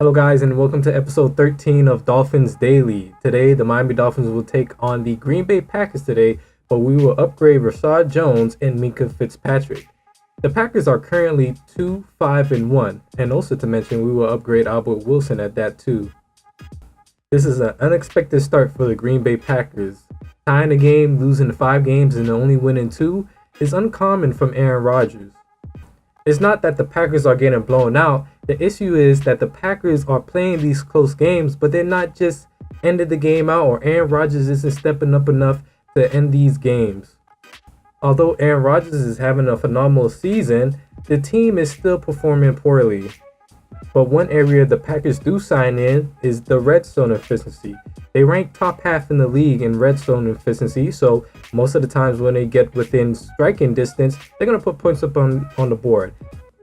Hello guys and welcome to episode 13 of Dolphins Daily. Today the Miami Dolphins will take on the Green Bay Packers today, but we will upgrade Rashad Jones and Minkah Fitzpatrick. The Packers are currently 2-5-1, and also to mention we will upgrade Albert Wilson at that too. This is an unexpected start for the Green Bay Packers. Tying a game, losing 5 games and only winning 2 is uncommon from Aaron Rodgers. It's not that the Packers are getting blown out. The issue is that the Packers are playing these close games, but they're not just ending the game out, or Aaron Rodgers isn't stepping up enough to end these games. Although Aaron Rodgers is having a phenomenal season, the team is still performing poorly. But one area the Packers do sign in is the red zone efficiency. They rank top half in the league in red zone efficiency, so most of the times when they get within striking distance, they're going to put points up on the board.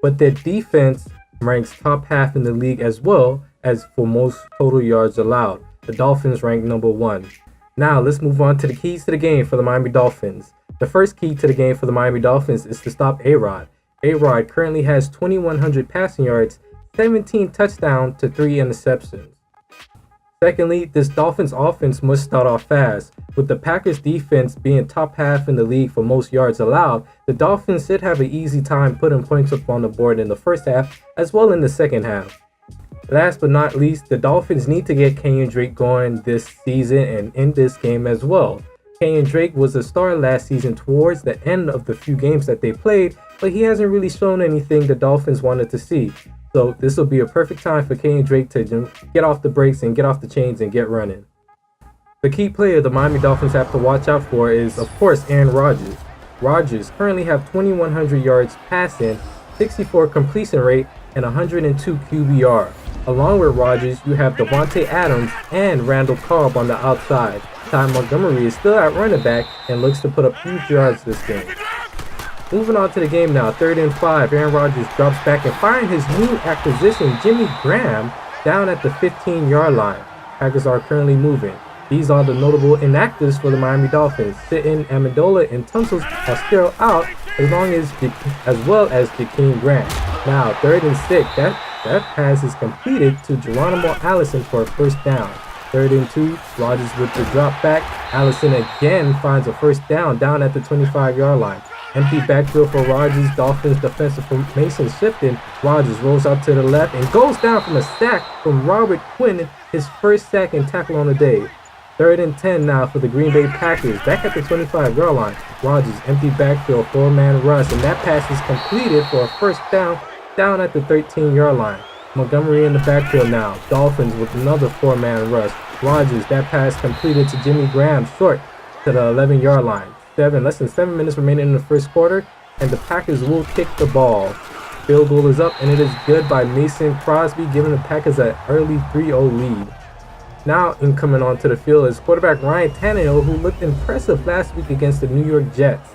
But their defense ranks top half in the league as well as for most total yards allowed. The Dolphins rank number 1. Now let's move on to the keys to the game for the Miami Dolphins. The first key to the game for the Miami Dolphins is to stop A-Rod. A-Rod currently has 2,100 passing yards, 17 touchdowns to 3 interceptions. Secondly, this Dolphins offense must start off fast. With the Packers defense being top half in the league for most yards allowed, the Dolphins should have an easy time putting points up on the board in the first half as well in the second half. Last but not least, the Dolphins need to get Kenyon Drake going this season and in this game as well. Kenyon Drake was a star last season towards the end of the few games that they played, but he hasn't really shown anything the Dolphins wanted to see. So this will be a perfect time for Kenyon Drake to get off the brakes and get off the chains and get running. The key player the Miami Dolphins have to watch out for is, of course, Aaron Rodgers. Rodgers currently have 2,100 yards passing, 64 completion rate, and 102 QBR. Along with Rodgers, you have Devontae Adams and Randall Cobb on the outside. Ty Montgomery is still at running back and looks to put up huge yards this game. Moving on to the game now, 3rd and 5, Aaron Rodgers drops back and firing his new acquisition, Jimmy Graham, down at the 15-yard line. Packers are currently moving. These are the notable inactives for the Miami Dolphins. Sitting, Amendola, and Tunsil are still out, as well as Jakeem Grant. Now, 3rd and 6, that pass is completed to Geronimo Allison for a first down. 3rd and 2, Rodgers with the drop back. Allison again finds a first down at the 25-yard line. Empty backfield for Rodgers. Dolphins defensive formation shifting. Rodgers rolls out to the left and goes down from a sack from Robert Quinn, his first sack and tackle on the day. 3rd and 10 now for the Green Bay Packers. Back at the 25-yard line. Rodgers empty backfield, 4-man rush, and that pass is completed for a first down at the 13-yard line. Montgomery in the backfield now. Dolphins with another 4-man rush. Rodgers, that pass completed to Jimmy Graham, short to the 11-yard line. Less than 7 minutes remaining in the first quarter, and the Packers will kick the ball. Field goal is up, and it is good by Mason Crosby, giving the Packers an early 3-0 lead. Now, coming onto the field is quarterback Ryan Tannehill, who looked impressive last week against the New York Jets.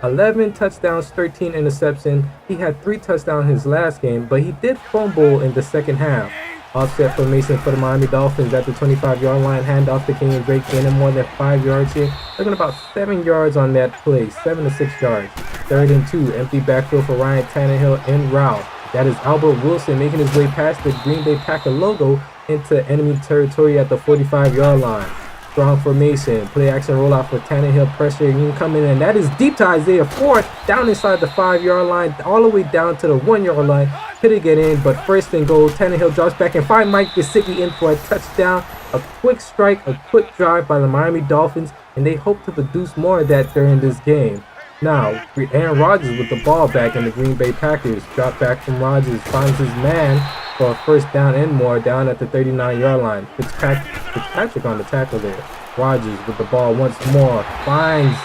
11 touchdowns, 13 interceptions. He had 3 touchdowns in his last game, but he did fumble in the second half. Offset formation for the Miami Dolphins at the 25-yard line. Handoff to Kenyon Drake, gaining more than 5 yards here. Looking about 7 yards on that play, 7 to 6 yards. 3rd and 2, empty backfield for Ryan Tannehill en route. That is Albert Wilson making his way past the Green Bay Packer logo into enemy territory at the 45-yard line. Strong formation, play action rollout for Tannehill, pressure incoming, and that is deep to Isaiah Ford, down inside the 5-yard line, all the way down to the 1-yard line. Couldn't get in, but 1st and goal. Tannehill drops back and finds Mike Gesicki in for a touchdown. A quick strike, a quick drive by the Miami Dolphins, and they hope to produce more of that during this game. Now, Aaron Rodgers with the ball back, and the Green Bay Packers drop back from Rodgers, finds his man for a first down and more down at the 39-yard line. Fitzpatrick on the tackle there. Rodgers with the ball once more, finds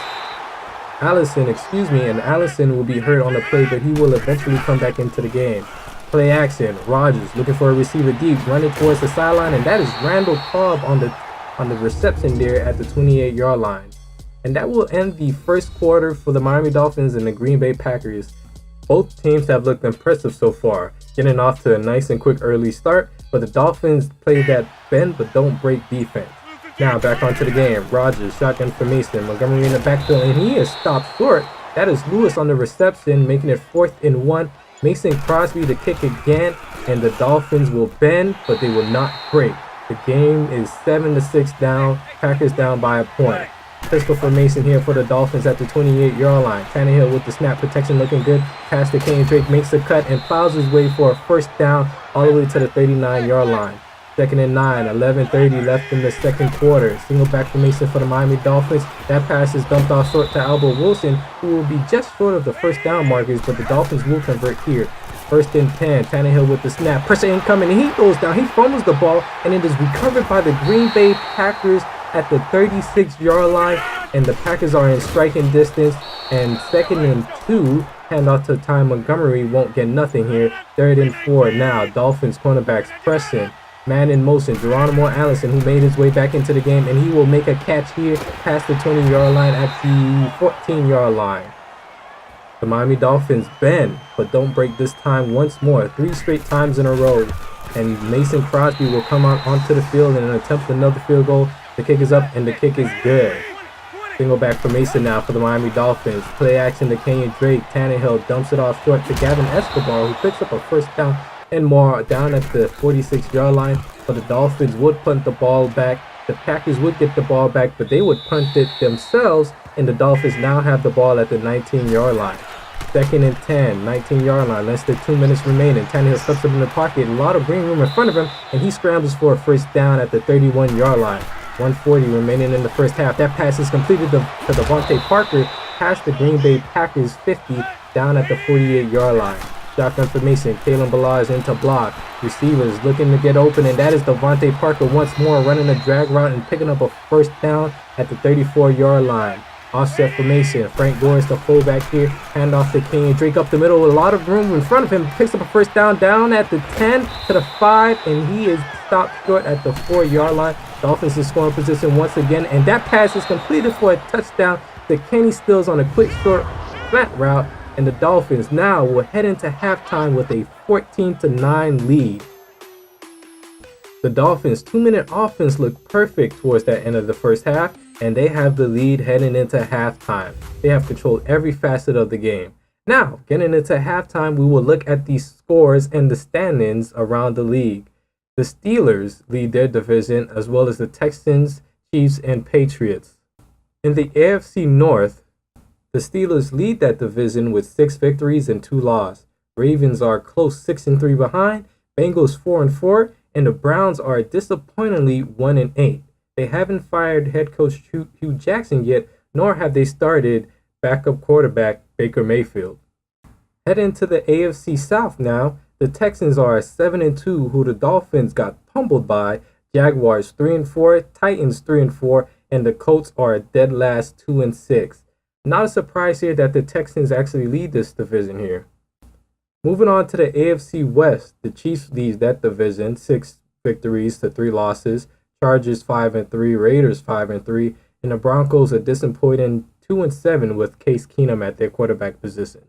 Allison, and Allison will be hurt on the play, but he will eventually come back into the game. Play action, Rodgers looking for a receiver deep, running towards the sideline, and that is Randall Cobb on the reception there at the 28-yard line. And that will end the first quarter for the Miami Dolphins and the Green Bay Packers. Both teams have looked impressive so far, getting off to a nice and quick early start, but the Dolphins play that bend but don't break defense. Now back onto the game. Rodgers, shotgun formation, Montgomery in the backfield, and he is stopped short. That is Lewis on the reception, making it 4th and 1. Mason Crosby to kick again, and the Dolphins will bend, but they will not break. The game is 7-6 down. Packers down by a point. Pistol formation here for the Dolphins at the 28-yard line. Tannehill with the snap protection looking good. Pass to Kenyon Drake, makes the cut and plows his way for a first down all the way to the 39-yard line. 2nd and 9, 11:30 left in the second quarter. Single back formation for the Miami Dolphins. That pass is dumped off short to Albert Wilson, who will be just short of the first down markers, but the Dolphins will convert here. 1st and 10, Tannehill with the snap. Pressure incoming, and he goes down. He fumbles the ball, and it is recovered by the Green Bay Packers at the 36-yard line, and the Packers are in striking distance. And 2nd and 2, handoff to Ty Montgomery, won't get nothing here. 3rd and 4 now. Dolphins cornerbacks pressing. Man in motion, Geronimo Allison, who made his way back into the game, and he will make a catch here past the 20-yard line at the 14-yard line. The Miami Dolphins bend, but don't break this time once more, 3 straight times in a row. And Mason Crosby will come out onto the field and attempt another field goal. The kick is up, and the kick is good. Single back formation now for the Miami Dolphins. Play action to Kenyon Drake. Tannehill dumps it off short to Gavin Escobar, who picks up a first down and more down at the 46-yard line. But the Dolphins would punt the ball back. The Packers would get the ball back, but they would punt it themselves, and the Dolphins now have the ball at the 19-yard line. 2nd and 10, 19-yard line, less than 2 minutes remaining. Tannehill steps up in the pocket, a lot of green room in front of him, and he scrambles for a first down at the 31-yard line. 1:40 remaining in the first half. That pass is completed to Devontae Parker past the Green Bay Packers 50 down at the 48-yard line. Shotgun formation, Kalen Ballage into block. Receivers looking to get open, and that is Devontae Parker once more running a drag route and picking up a first down at the 34-yard line. Offset formation, Frank Gore is the fullback here. Hand off to Kenyon Drake up the middle with a lot of room in front of him. Picks up a first down at the 10 to the 5, and he is stopped short at the 4-yard line. Dolphins in scoring position once again, and that pass is completed for a touchdown to Kenny Stills on a quick short flat route, and the Dolphins now will head into halftime with a 14-9 lead. The Dolphins' 2-minute offense looked perfect towards that end of the first half, and they have the lead heading into halftime. They have controlled every facet of the game. Now, getting into halftime, we will look at the scores and the standings around the league. The Steelers lead their division, as well as the Texans, Chiefs, and Patriots. In the AFC North, the Steelers lead that division with 6 victories and 2 losses. Ravens are close 6-3 behind, Bengals 4-4, and the Browns are disappointingly 1-8. They haven't fired head coach Hugh Jackson yet, nor have they started backup quarterback Baker Mayfield. Heading to the AFC South now, the Texans are 7-2, who the Dolphins got pummeled by. Jaguars 3-4, Titans 3-4, and the Colts are dead last 2-6. Not a surprise here that the Texans actually lead this division here. Moving on to the AFC West, the Chiefs lead that division, 6 victories to 3 losses. Chargers 5-3, Raiders 5-3, and the Broncos are disappointing 2-7 with Case Keenum at their quarterback position.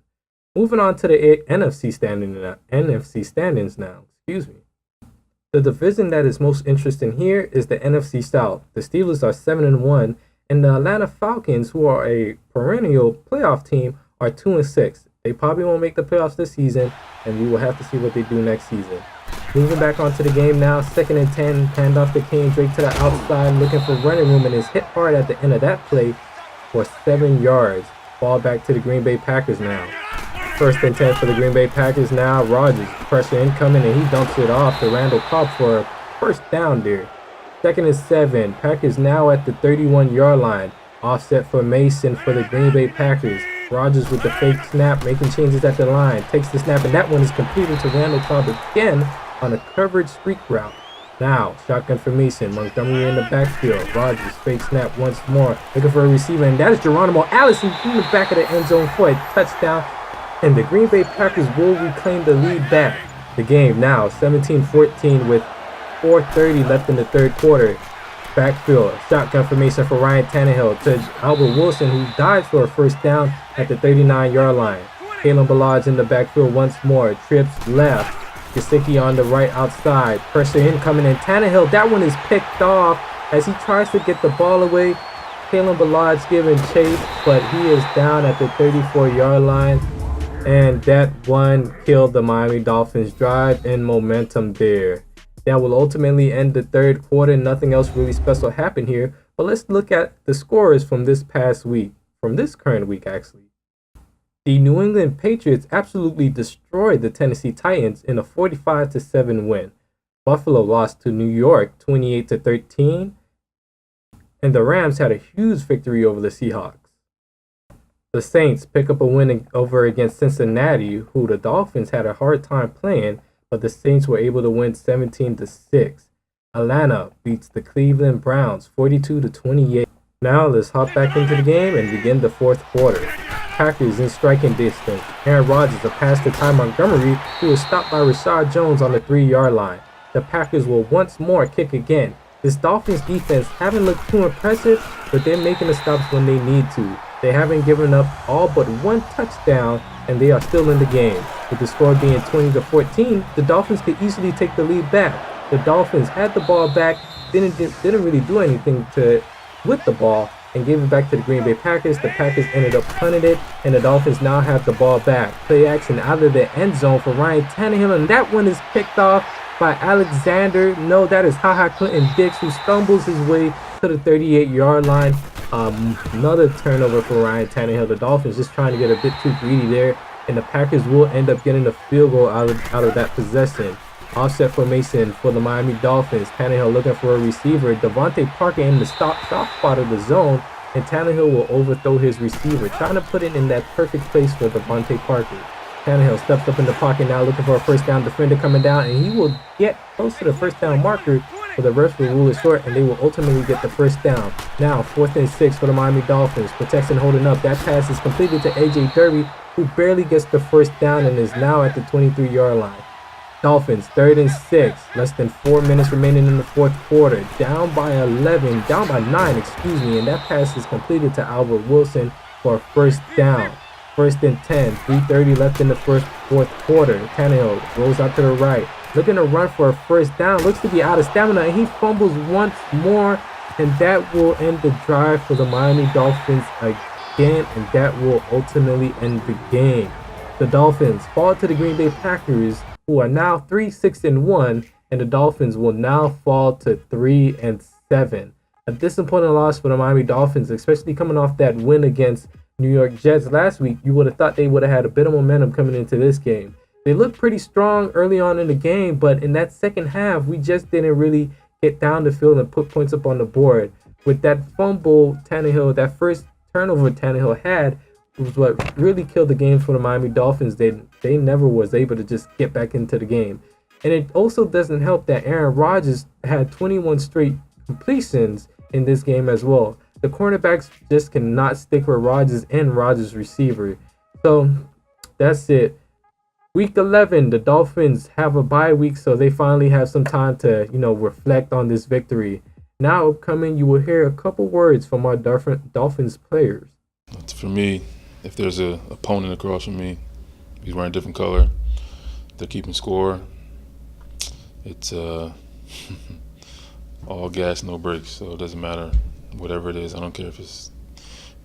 Moving on to the NFC standings now. The division that is most interesting here is the NFC South. The Steelers are 7-1, and the Atlanta Falcons, who are a perennial playoff team, are 2-6. They probably won't make the playoffs this season, and we will have to see what they do next season. Moving back onto the game now, 2nd and 10, hand off to Kenyon Drake to the outside, looking for running room, and is hit hard at the end of that play for 7 yards. Ball back to the Green Bay Packers now. 1st and 10 for the Green Bay Packers now. Rodgers, pressure incoming, and he dumps it off to Randall Cobb for a first down there. 2nd and 7, Packers now at the 31-yard line. Offset formation for the Green Bay Packers. Rodgers with the fake snap, making changes at the line. Takes the snap, and that one is completed to Randall Cobb again on a coverage streak route. Now, shotgun formation. Montgomery in the backfield. Rodgers, fake snap once more. Looking for a receiver, and that is Geronimo Allison in the back of the end zone for a touchdown. And the Green Bay Packers will reclaim the lead back. The game now 17-14 with 4:30 left in the third quarter. Backfield, shotgun formation for Ryan Tannehill to Albert Wilson, who dives for a first down at the 39-yard line. Kalen Ballage in the backfield once more. Trips left. Gesicki on the right outside. Pressure incoming, and Tannehill, that one is picked off as he tries to get the ball away. Kalen Ballage giving chase, but he is down at the 34-yard line. And that one killed the Miami Dolphins' drive and momentum there. That will ultimately end the third quarter. Nothing else really special happened here. But let's look at the scores from this past week, from this current week, actually. The New England Patriots absolutely destroyed the Tennessee Titans in a 45-7 win. Buffalo lost to New York 28-13, and the Rams had a huge victory over the Seahawks. The Saints pick up a win over against Cincinnati, who the Dolphins had a hard time playing, but the Saints were able to win 17-6. Atlanta beats the Cleveland Browns 42-28. Now let's hop back into the game and begin the fourth quarter. Packers in striking distance. Aaron Rodgers a pass to Ty Montgomery, who was stopped by Rashad Jones on the 3-yard line. The Packers will once more kick again. This Dolphins defense haven't looked too impressive, but they're making the stops when they need to. They haven't given up all but one touchdown, and they are still in the game. With the score being 20-14, the Dolphins could easily take the lead back. The Dolphins had the ball back, didn't really do anything with the ball, and gave it back to the Green Bay Packers. The Packers ended up punting it, and the Dolphins now have the ball back. Play action out of the end zone for Ryan Tannehill, and that one is picked off by Alexander. No, that is HaHa Clinton-Dix, who stumbles his way to the 38-yard line. Another turnover for Ryan Tannehill. The Dolphins just trying to get a bit too greedy there, and the Packers will end up getting a field goal out of that possession. Offset formation for the Miami Dolphins. Tannehill looking for a receiver. Devontae Parker in the soft spot of the zone, and Tannehill will overthrow his receiver, trying to put it in that perfect place for Devontae Parker. Tannehill steps up in the pocket now, looking for a first down. Defender coming down, and he will get close to the first down marker, but the refs will rule it short, and they will ultimately get the first down. Now, 4th and 6 for the Miami Dolphins. Protection holding up. That pass is completed to A.J. Derby, who barely gets the first down and is now at the 23-yard line. Dolphins, 3rd and 6. Less than 4 minutes remaining in the fourth quarter. Down by 9, and that pass is completed to Albert Wilson for a first down. 1st and 10, 3:30 left in the fourth quarter. Tannehill rolls out to the right, looking to run for a first down. Looks to be out of stamina, and he fumbles once more, and that will end the drive for the Miami Dolphins again, and that will ultimately end the game. The Dolphins fall to the Green Bay Packers, who are now 3-6-1, and the Dolphins will now fall to 3-7. A disappointing loss for the Miami Dolphins, especially coming off that win against New York Jets last week. You would have thought they would have had a bit of momentum coming into this game. They looked pretty strong early on in the game, but in that second half, we just didn't really get down the field and put points up on the board. With that fumble, Tannehill, that first turnover Tannehill had, was what really killed the game for the Miami Dolphins. They never was able to just get back into the game. And it also doesn't help that Aaron Rodgers had 21 straight completions in this game as well. The cornerbacks just cannot stick with Rodgers and Rodgers' receiver. So that's it. Week 11, the Dolphins have a bye week, so they finally have some time to, reflect on this victory. Now upcoming, you will hear a couple words from our Dolphins players. For me, if there's an opponent across from me, he's wearing a different color, they're keeping score, it's all gas, no brakes, so it doesn't matter. Whatever it is, I don't care if it's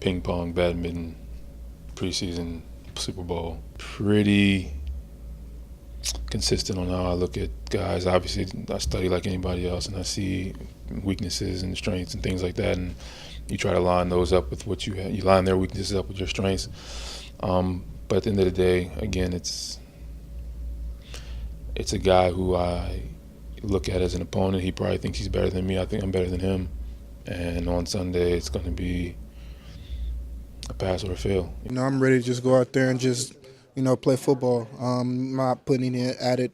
ping pong, badminton, preseason, Super Bowl. Pretty consistent on how I look at guys. Obviously, I study like anybody else, and I see weaknesses and strengths and things like that, and you try to line those up with what you have. You line their weaknesses up with your strengths. But at the end of the day, again, it's a guy who I look at as an opponent. He probably thinks he's better than me. I think I'm better than him. And on Sunday, it's going to be a pass or a fail. I'm ready to just go out there and just, play football. Not putting any added,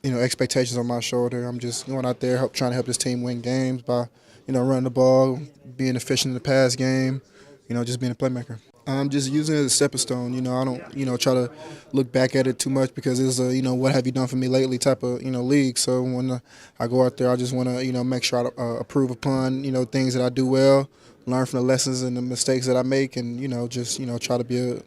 expectations on my shoulder. I'm just going out there trying to help this team win games by, running the ball, being efficient in the pass game, just being a playmaker. I'm just using it as a stepping stone. I don't, try to look back at it too much because it's a, what have you done for me lately type of, league. So when I go out there, I just want to, make sure I improve upon, things that I do well, learn from the lessons and the mistakes that I make, and, just, try to be